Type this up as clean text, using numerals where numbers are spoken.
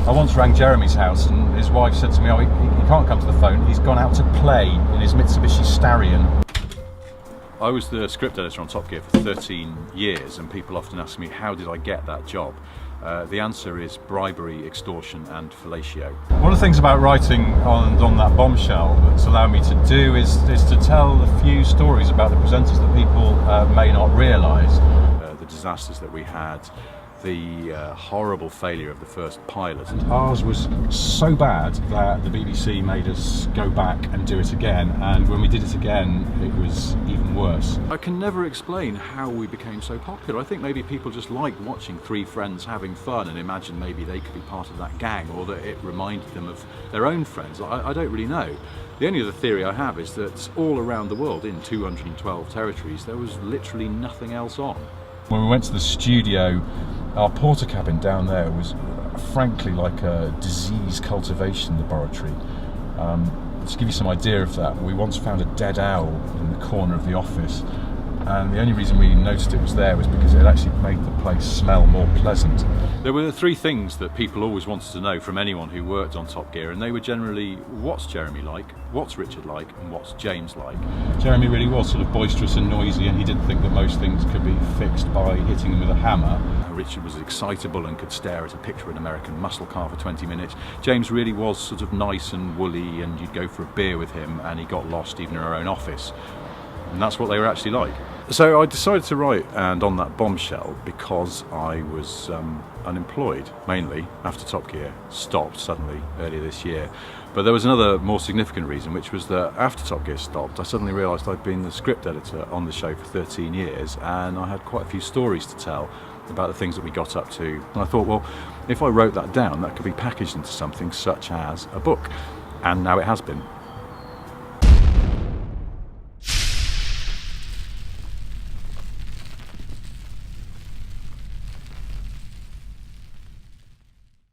I once rang Jeremy's house and his wife said to me, oh, he can't come to the phone, he's gone out to play in his Mitsubishi Starion. I was the script editor on Top Gear for 13 years, and people often ask me, how did I get that job? The answer is bribery, extortion and fellatio. One of the things about writing on that bombshell that's allowed me to do is to tell a few stories about the presenters that people may not realise. The disasters that we had, the horrible failure of the first pilot. Ours was so bad that the BBC made us go back and do it again, and when we did it again it was even worse. I can never explain how we became so popular. I think maybe people just liked watching three friends having fun and imagined maybe they could be part of that gang, or that it reminded them of their own friends. I don't really know. The only other theory I have is that all around the world, in 212 territories, there was literally nothing else on. When we went to the studio, our porter cabin down there was frankly like a disease cultivation laboratory. To give you some idea of that, we once found a dead owl in the corner of the office, and the only reason we noticed it was there was because it actually made the place smell more pleasant. There were three things that people always wanted to know from anyone who worked on Top Gear, and they were generally, what's Jeremy like, what's Richard like, and what's James like? Jeremy really was sort of boisterous and noisy, and he didn't think that most things could be fixed by hitting them with a hammer. Richard was excitable and could stare at a picture of an American muscle car for 20 minutes. James really was sort of nice and woolly, and you'd go for a beer with him and he got lost even in our own office. And that's what they were actually like. So I decided to write And on That Bombshell because I was unemployed, mainly, after Top Gear stopped suddenly earlier this year. But there was another more significant reason, which was that after Top Gear stopped, I suddenly realised I'd been the script editor on the show for 13 years, and I had quite a few stories to tell about the things that we got up to. And I thought, well, if I wrote that down, that could be packaged into something such as a book. And now it has been.